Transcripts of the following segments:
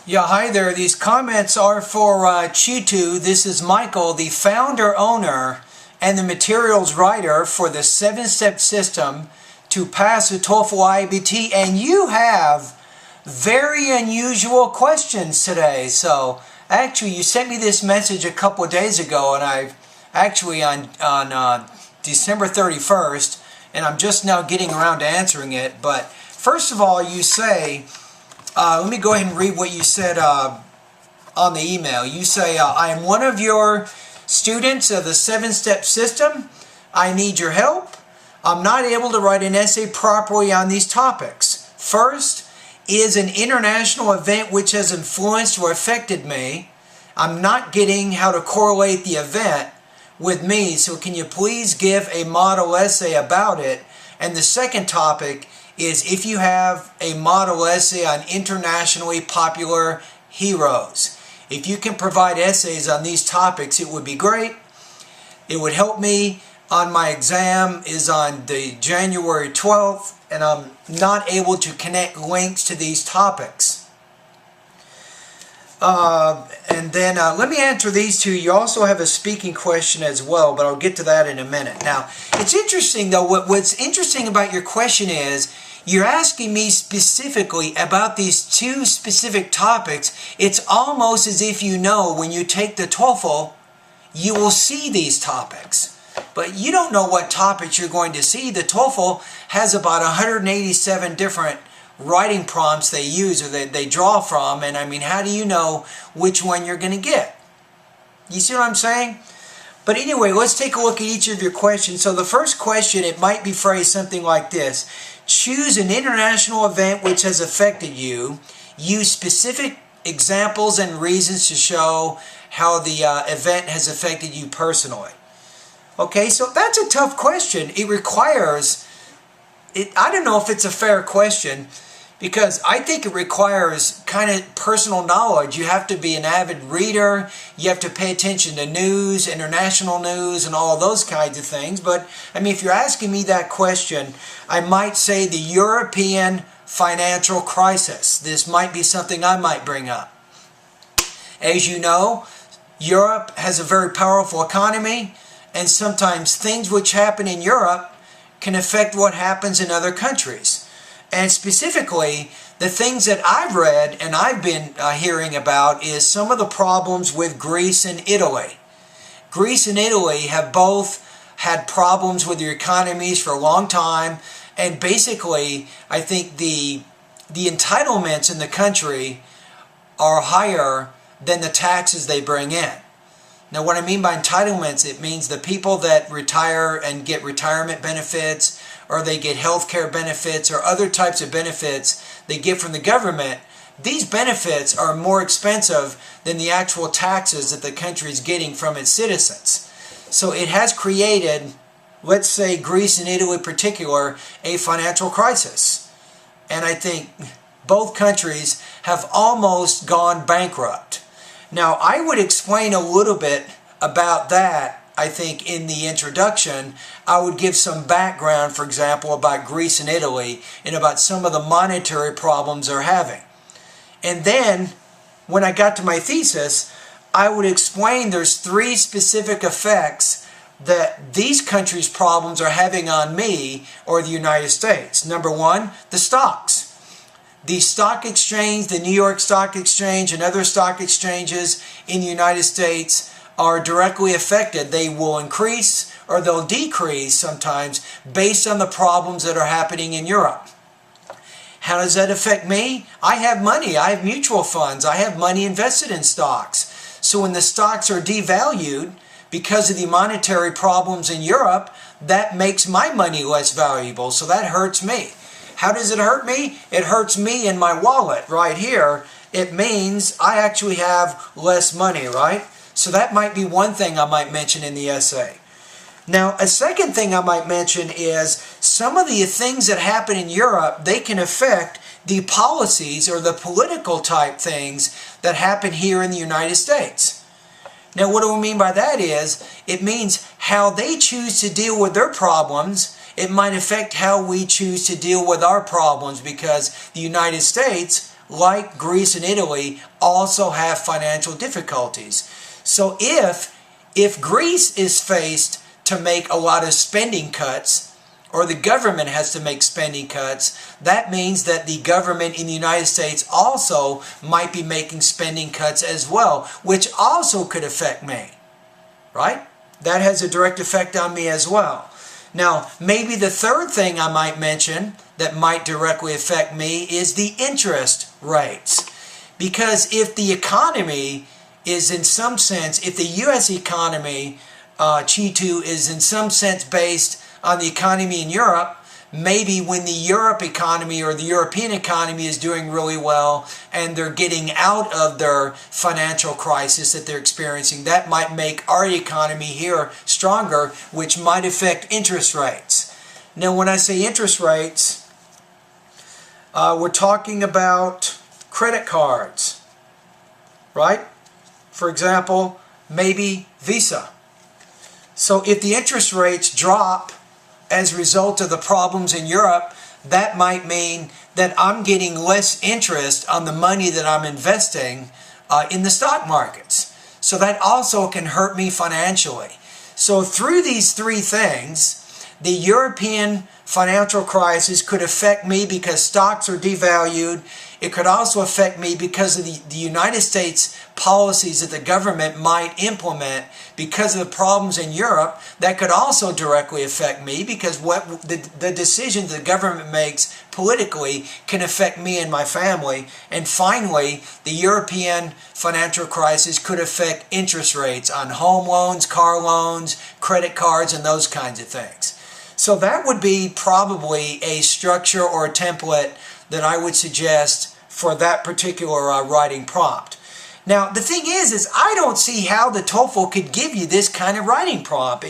Yeah, hi there. These comments are for Chitu. This is Micheal, the founder, owner, and the materials writer for the 7-step system to pass the TOEFL IBT. And you have very unusual questions today. So actually, you sent me this message a couple of days ago, and I've actually on December 31st, and I'm just now getting around to answering it. But first of all, you say, let me go ahead and read what you said on the email. You say, I am one of your students of the 7-step system. I need your help. I'm not able to write an essay properly on these topics. First is an international event which has influenced or affected me. I'm not getting how to correlate the event with me, so can you please give a model essay about it? And the second topic is if you have a model essay on internationally popular heroes. If you can provide essays on these topics, it would be great. It would help me. On my exam is on the January 12th, and I'm not able to connect links to these topics. And then let me answer these two. You also have a speaking question as well, but I'll get to that in a minute. Now, it's interesting though, what's interesting about your question is, you're asking me specifically about these two specific topics. It's almost as if you know when you take the TOEFL, you will see these topics. But you don't know what topics you're going to see. The TOEFL has about 187 different writing prompts they use or they draw from. And I mean, how do you know which one you're going to get? You see what I'm saying? But anyway, let's take a look at each of your questions. So the first question, it might be phrased something like this. Choose an international event which has affected you. Use specific examples and reasons to show how the event has affected you personally. Okay, so that's a tough question. It requires, I don't know if it's a fair question, because I think it requires kind of personal knowledge. You have to be an avid reader. You have to pay attention to news, international news, and all of those kinds of things. But, I mean, if you're asking me that question, I might say the European financial crisis. This might be something I might bring up. As you know, Europe has a very powerful economy, and sometimes things which happen in Europe can affect what happens in other countries. And specifically, the things that I've read and I've been hearing about is some of the problems with Greece and Italy. Greece and Italy have both had problems with their economies for a long time, and basically, I think the entitlements in the country are higher than the taxes they bring in. Now, what I mean by entitlements, it means the people that retire and get retirement benefits, or they get health care benefits, or other types of benefits they get from the government. These benefits are more expensive than the actual taxes that the country is getting from its citizens. So it has created, let's say Greece and Italy in particular, a financial crisis. And I think both countries have almost gone bankrupt. Now, I would explain a little bit about that, I think, in the introduction. I would give some background, for example, about Greece and Italy and about some of the monetary problems they're having. And then, when I got to my thesis, I would explain there's 3 specific effects that these countries' problems are having on me or the United States. Number 1, the stocks. The stock exchange, the New York Stock Exchange, and other stock exchanges in the United States are directly affected. They will increase or they'll decrease sometimes based on the problems that are happening in Europe. How does that affect me? I have money. I have mutual funds. I have money invested in stocks. So when the stocks are devalued because of the monetary problems in Europe, that makes my money less valuable. So that hurts me. How does it hurt me? It hurts me in my wallet right here. It means I actually have less money, right? So that might be one thing I might mention in the essay. Now, a second thing I might mention is some of the things that happen in Europe, they can affect the policies or the political type things that happen here in the United States. Now, what do we mean by that is, it means how they choose to deal with their problems. It might affect how we choose to deal with our problems, because the United States like Greece and Italy, also have financial difficulties. So if Greece is faced to make a lot of spending cuts, or the government has to make spending cuts, that means that the government in the United States also might be making spending cuts as well, which also could affect me, right? That has a direct effect on me as well. Now, maybe the third thing I might mention that might directly affect me is the interest rates. Because if the economy is in some sense, if the U.S. economy, Chitu, is in some sense based on the economy in Europe, maybe when the Europe economy or the European economy is doing really well and they're getting out of their financial crisis that they're experiencing, that might make our economy here stronger, which might affect interest rates. Now, when I say interest rates, we're talking about credit cards, right? For example, maybe Visa. So if the interest rates drop as a result of the problems in Europe, that might mean that I'm getting less interest on the money that I'm investing in the stock markets. So that also can hurt me financially. So through these three things, the European financial crisis could affect me because stocks are devalued. It could also affect me because of the United States policies that the government might implement because of the problems in Europe. That could also directly affect me because what the decisions the government makes politically can affect me and my family. And finally, the European financial crisis could affect interest rates on home loans, car loans, credit cards, and those kinds of things. So that would be probably a structure or a template that I would suggest for that particular writing prompt. Now, the thing is I don't see how the TOEFL could give you this kind of writing prompt.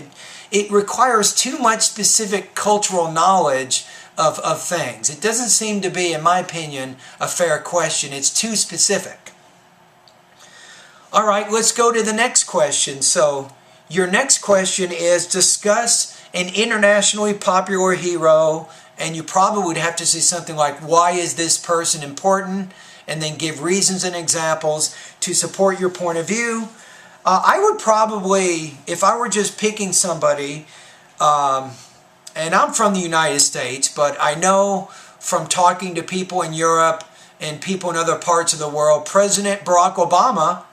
It requires too much specific cultural knowledge of things. It doesn't seem to be, in my opinion, a fair question. It's too specific. All right, let's go to the next question. So, your next question is discuss an internationally popular hero, and you probably would have to say something like, why is this person important? And then give reasons and examples to support your point of view. I would probably, if I were just picking somebody, and I'm from the United States, but I know from talking to people in Europe and people in other parts of the world, President Barack Obama,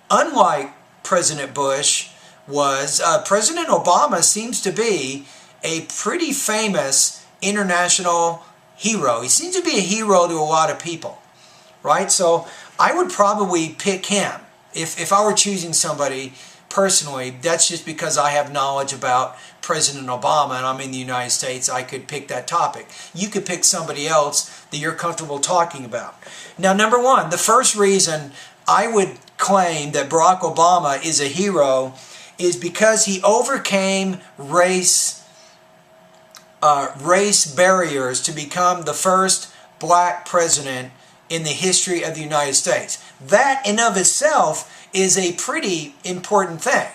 unlike President Bush, President Obama seems to be a pretty famous international hero. He seems to be a hero to a lot of people, right? So I would probably pick him. If I were choosing somebody personally, that's just because I have knowledge about President Obama and I'm in the United States, I could pick that topic. You could pick somebody else that you're comfortable talking about. Now, number one, the first reason I would claim that Barack Obama is a hero is because he overcame race barriers to become the first black president in the history of the United States. That in of itself is a pretty important thing.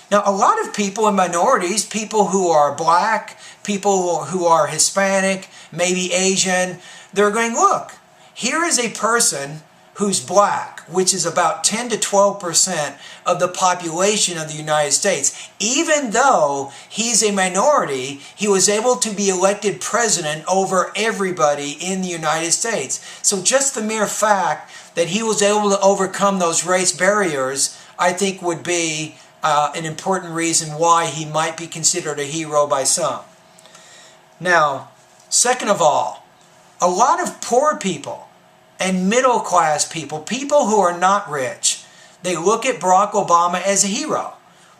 Now, a lot of people in minorities, people who are black, people who are Hispanic, maybe Asian, they're going, look, here is a person who's black, which is about 10 to 12% of the population of the United States. Even though he's a minority, he was able to be elected president over everybody in the United States. So just the mere fact that he was able to overcome those race barriers, I think would be an important reason why he might be considered a hero by some. Now, second of all, a lot of poor people and middle class people, people who are not rich, they look at Barack Obama as a hero.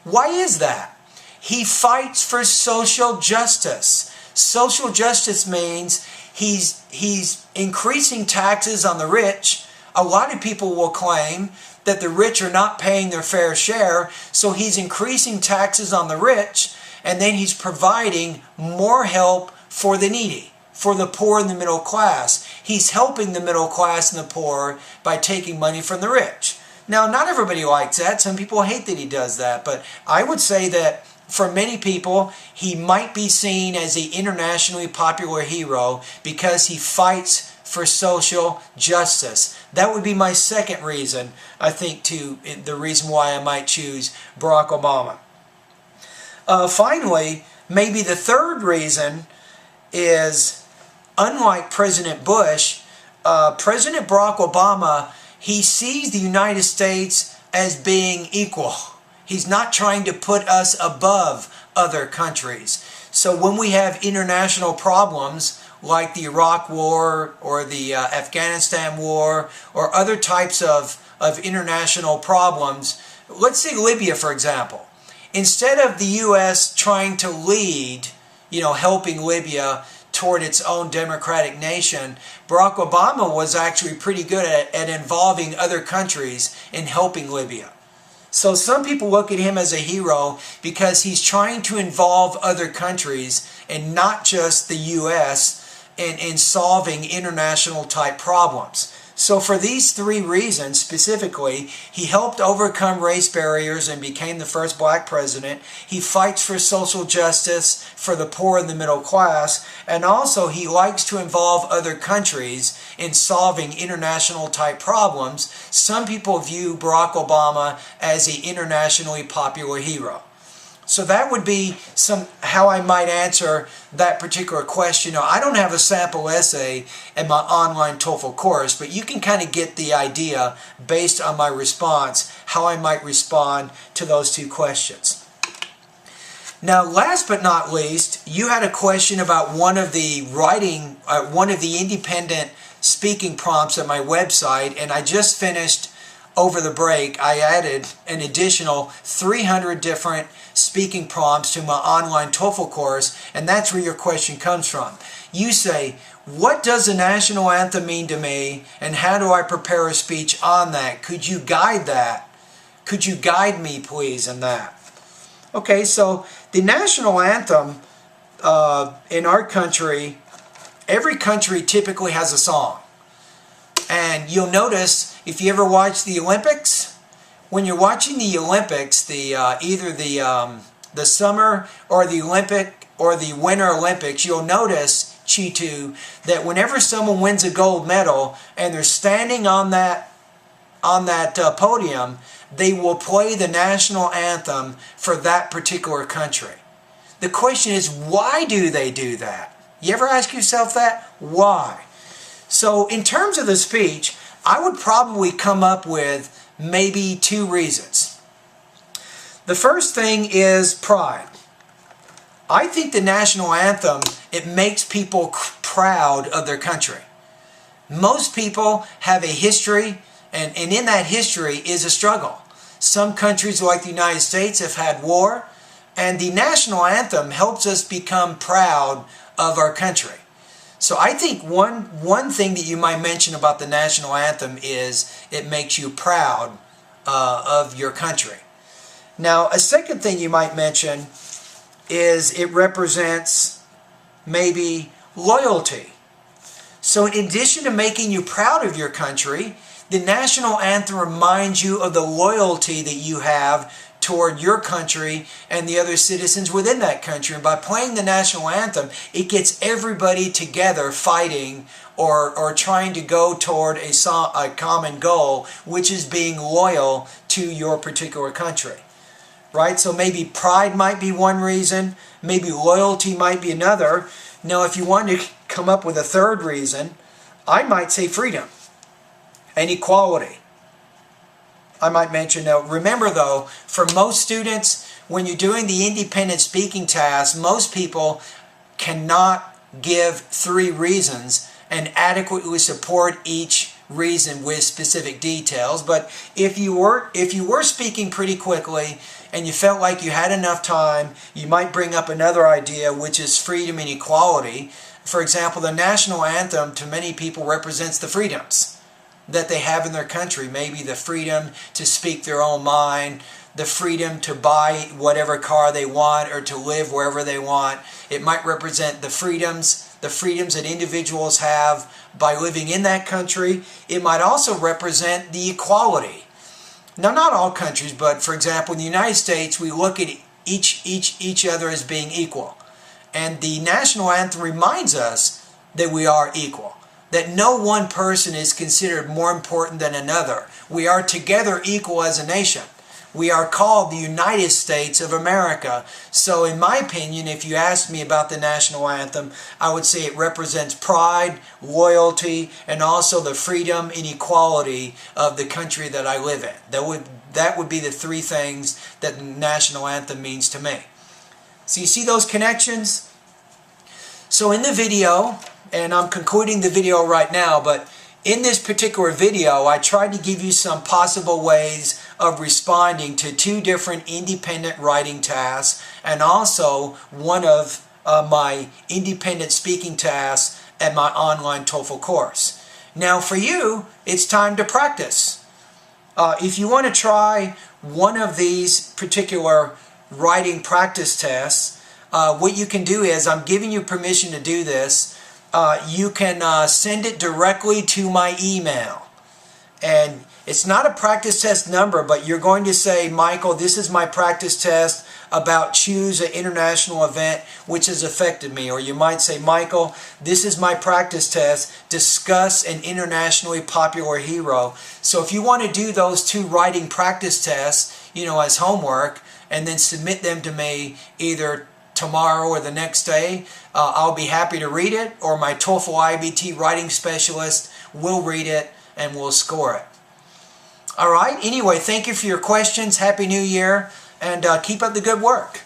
Why is that? He fights for social justice. Social justice means he's increasing taxes on the rich. A lot of people will claim that the rich are not paying their fair share, so he's increasing taxes on the rich, and then he's providing more help for the needy, for the poor and the middle class. He's helping the middle class and the poor by taking money from the rich. Now, not everybody likes that. Some people hate that he does that, but I would say that for many people, he might be seen as an internationally popular hero because he fights for social justice. That would be my second reason, I think, the reason why I might choose Barack Obama. Finally, maybe the third reason is, unlike President Bush, President Barack Obama, he sees the United States as being equal. He's not trying to put us above other countries. So when we have international problems like the Iraq War or the Afghanistan War or other types of international problems, let's say Libya, for example. Instead of the U.S. trying to lead, helping Libya toward its own democratic nation, Barack Obama was actually pretty good at involving other countries in helping Libya. So some people look at him as a hero because he's trying to involve other countries and not just the U.S. in solving international type problems. So for these three reasons specifically, he helped overcome race barriers and became the first black president. He fights for social justice for the poor and the middle class. And also he likes to involve other countries in solving international type problems. Some people view Barack Obama as an internationally popular hero. So that would be how I might answer that particular question. Now, I don't have a sample essay in my online TOEFL course, but you can kind of get the idea based on my response, how I might respond to those two questions. Now, last but not least, you had a question about one of the independent speaking prompts at my website, and I just finished over the break. I added an additional 300 different speaking prompts to my online TOEFL course, and that's where your question comes from. You say, what does the national anthem mean to me, and how do I prepare a speech on that? Could you guide that? Could you guide me, please, in that? Okay, so the national anthem in our country, every country typically has a song. And you'll notice, if you ever watch the Olympics, when you're watching the Olympics, either the summer or the Olympic or the Winter Olympics, you'll notice, Chitu, that whenever someone wins a gold medal and they're standing on that podium, they will play the national anthem for that particular country. The question is, why do they do that? You ever ask yourself that? Why? So in terms of the speech, I would probably come up with maybe two reasons. The first thing is pride. I think the national anthem, it makes people proud of their country. Most people have a history, and in that history is a struggle. Some countries like the United States have had war, and the national anthem helps us become proud of our country. So I think one thing that you might mention about the national anthem is it makes you proud of your country. Now, a second thing you might mention is it represents maybe loyalty. So in addition to making you proud of your country, the national anthem reminds you of the loyalty that you have toward your country and the other citizens within that country. And by playing the national anthem, it gets everybody together fighting or trying to go toward a common goal, which is being loyal to your particular country. Right? So maybe pride might be one reason, maybe loyalty might be another. Now, if you want to come up with a third reason, I might say freedom and equality. I might mention, now remember though, for most students, when you're doing the independent speaking task, most people cannot give three reasons and adequately support each reason with specific details. But if you were speaking pretty quickly and you felt like you had enough time, you might bring up another idea, which is freedom and equality. For example, the national anthem to many people represents the freedoms that they have in their country. Maybe the freedom to speak their own mind, the freedom to buy whatever car they want or to live wherever they want. It might represent the freedoms that individuals have by living in that country. It might also represent the equality. Now, not all countries, but for example, in the United States, we look at each other as being equal. And the national anthem reminds us that we are equal, that no one person is considered more important than another. We are together equal as a nation. We are called the United States of America. So in my opinion, if you asked me about the national anthem, I would say it represents pride, loyalty, and also the freedom and equality of the country that I live in. That would be the three things that the national anthem means to me. So you see those connections? So in the video, and I'm concluding the video right now, but in this particular video, I tried to give you some possible ways of responding to two different independent writing tasks and also one of my independent speaking tasks at my online TOEFL course. Now for you, it's time to practice. If you want to try one of these particular writing practice tests, what you can do is, I'm giving you permission to do this, you can send it directly to my email. And it's not a practice test number, but you're going to say, Michael, this is my practice test about choose an international event which has affected me. Or you might say, Michael, this is my practice test, discuss an internationally popular hero. So if you want to do those two writing practice tests, as homework, and then submit them to me either tomorrow or the next day, I'll be happy to read it, or my TOEFL IBT writing specialist will read it and will score it. All right, anyway, thank you for your questions. Happy New Year, and keep up the good work.